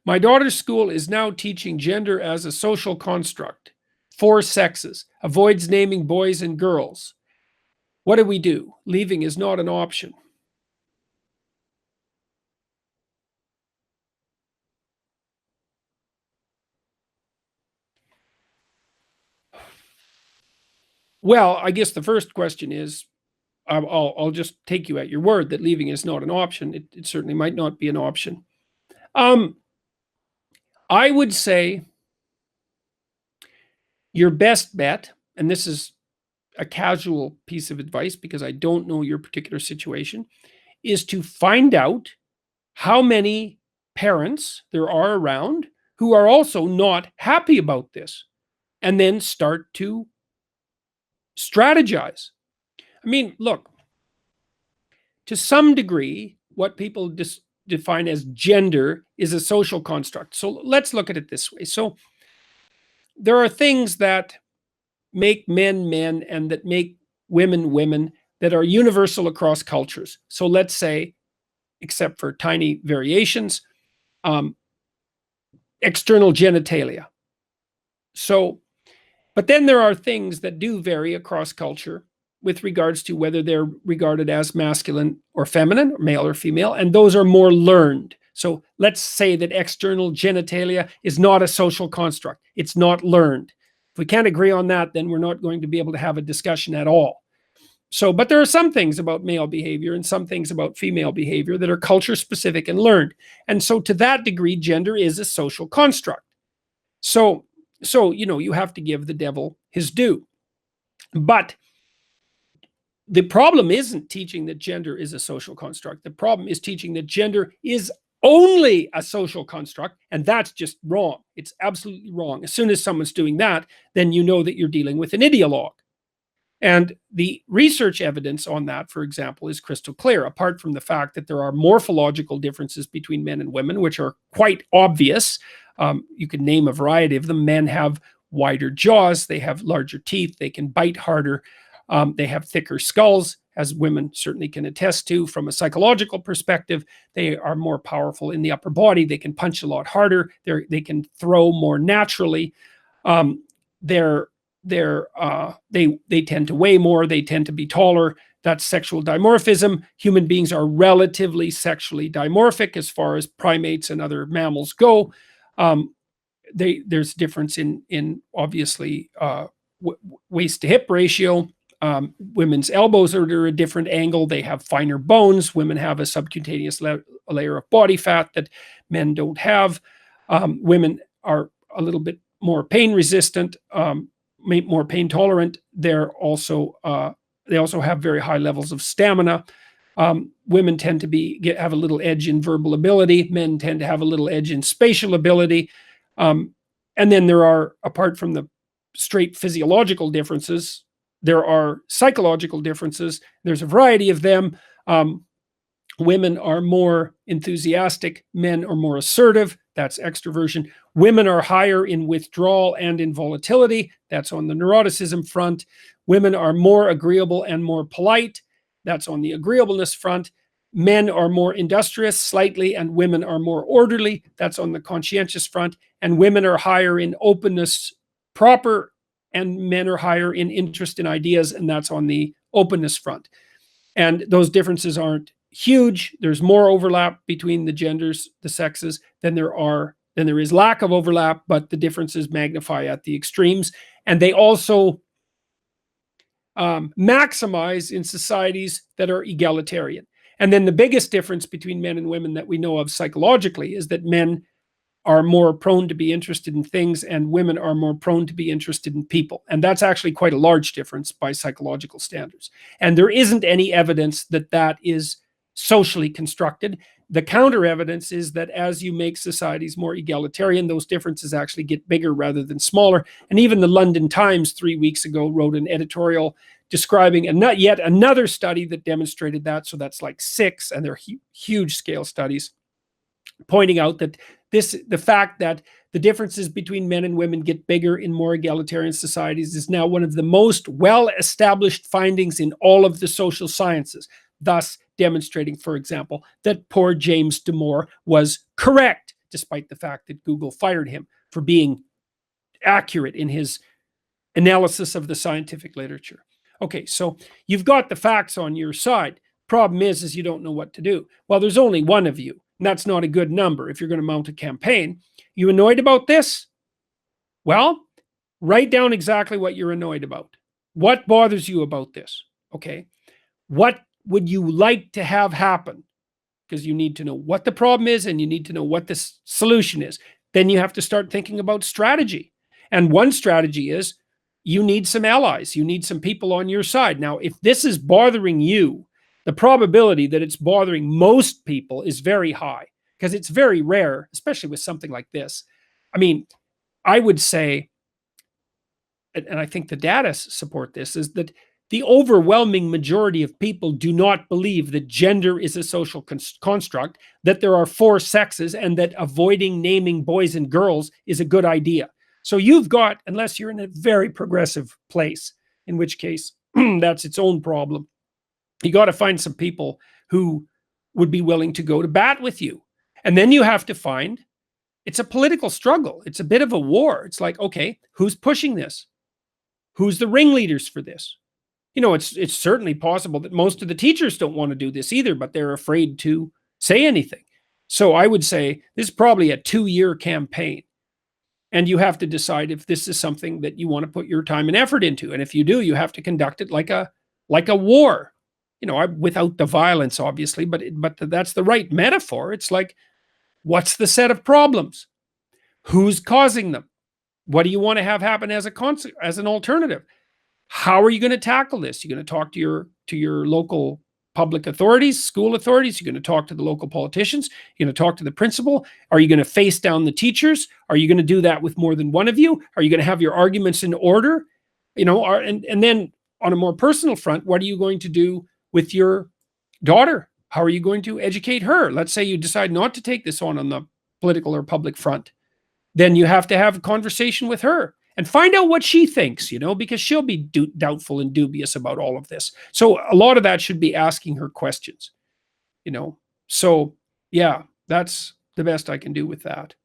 My daughter's school is now teaching gender as a social construct. 4 sexes. Avoids naming boys and girls. What do we do? Leaving is not an option. Well, I guess the first question is, I'll just take you at your word that leaving is not an option. It certainly might not be an option. I would say your best bet, and this is a casual piece of advice because I don't know your particular situation, is to find out how many parents there are around who are also not happy about this, and then start to strategize. I mean, look, to some degree, what people define as gender is a social construct. So let's look at it this way. So there are things that make men men and that make women women that are universal across cultures. So let's say, except for tiny variations, external genitalia. So, but then there are things that do vary across culture with regards to whether they're regarded as masculine or feminine, or male or female, and those are more learned. So let's say that external genitalia is not a social construct. It's not learned. If we can't agree on that, then we're not going to be able to have a discussion at all. So, but there are some things about male behavior and some things about female behavior that are culture specific and learned. And so to that degree, gender is a social construct. So, you have to give the devil his due. But the problem isn't teaching that gender is a social construct. The problem is teaching that gender is only a social construct, and that's just wrong. It's absolutely wrong. As soon as someone's doing that, then you know that you're dealing with an ideologue. And the research evidence on that, for example, is crystal clear, apart from the fact that there are morphological differences between men and women, which are quite obvious. You can name a variety of them. Men have wider jaws, they have larger teeth, they can bite harder, they have thicker skulls, as women certainly can attest to. From a psychological perspective, they are more powerful in the upper body, they can punch a lot harder, they can throw more naturally. They tend to weigh more, they tend to be taller. That's sexual dimorphism. Human beings are relatively sexually dimorphic as far as primates and other mammals go. There's difference in obviously waist to hip ratio. Women's elbows are at a different angle. They have finer bones. Women have a subcutaneous layer of body fat that men don't have. Women are a little bit more pain resistant, more pain tolerant. They also have very high levels of stamina. Women tend to have a little edge in verbal ability. Men tend to have a little edge in spatial ability. And then there are, apart from the straight physiological differences, there are psychological differences. There's a variety of them. Women are more enthusiastic. Men are more assertive. That's extroversion. Women are higher in withdrawal and in volatility. That's on the neuroticism front. Women are more agreeable and more polite. That's on the agreeableness front. Men are more industrious slightly, and women are more orderly. That's on the conscientious front. And women are higher in openness proper, and men are higher in interest in ideas, and that's on the openness front. And those differences aren't huge. There's more overlap between the genders, the sexes, than there is lack of overlap, but the differences magnify at the extremes. And they also maximize in societies that are egalitarian. And then the biggest difference between men and women that we know of psychologically is that men are more prone to be interested in things and women are more prone to be interested in people. And that's actually quite a large difference by psychological standards. And there isn't any evidence that that is socially constructed. The counter evidence is that as you make societies more egalitarian, those differences actually get bigger rather than smaller. And even the London Times 3 weeks ago wrote an editorial describing yet another study that demonstrated that. So that's like 6, and they're huge scale studies, pointing out that the fact that the differences between men and women get bigger in more egalitarian societies is now one of the most well-established findings in all of the social sciences, thus demonstrating, for example, that poor James Damore was correct. despite the fact that Google fired him for being accurate in his analysis of the scientific literature. Okay, so you've got the facts on your side. Problem is you don't know what to do. Well, there's only one of you, and that's not a good number if you're going to mount a campaign. You annoyed about this? Well, write down exactly what you're annoyed about. What bothers you about this? Okay. What would you like to have happen? Because you need to know what the problem is and you need to know what the solution is. Then you have to start thinking about strategy. And one strategy is you need some allies. You need some people on your side. Now, if this is bothering you, the probability that it's bothering most people is very high because it's very rare, especially with something like this. I mean, I would say, and I think the data support this, is that the overwhelming majority of people do not believe that gender is a social construct, that there are four sexes, and that avoiding naming boys and girls is a good idea. So you've got, unless you're in a very progressive place, in which case that's its own problem, you got to find some people who would be willing to go to bat with you. And then you have to find, it's a political struggle. It's a bit of a war. It's like, okay, who's pushing this? Who's the ringleaders for this? You know, it's certainly possible that most of the teachers don't want to do this either, but they're afraid to say anything. So I would say this is probably a 2-year campaign. And you have to decide if this is something that you want to put your time and effort into. And if you do, you have to conduct it like a war. You know, without the violence, obviously, but that's the right metaphor. It's like, what's the set of problems? Who's causing them? What do you want to have happen as an alternative? How are you going to tackle this? You're going to talk to your local public authorities, school authorities. You're going to talk to the local politicians. You're going to talk to the principal. Are you going to face down the teachers? Are you going to do that with more than one of you? Are you going to have your arguments in order? You know, and then on a more personal front, what are you going to do with your daughter? How are you going to educate her? Let's say you decide not to take this on the political or public front. Then you have to have a conversation with her and find out what she thinks, you know, because she'll be doubtful and dubious about all of this. So a lot of that should be asking her questions, you know. So yeah, that's the best I can do with that.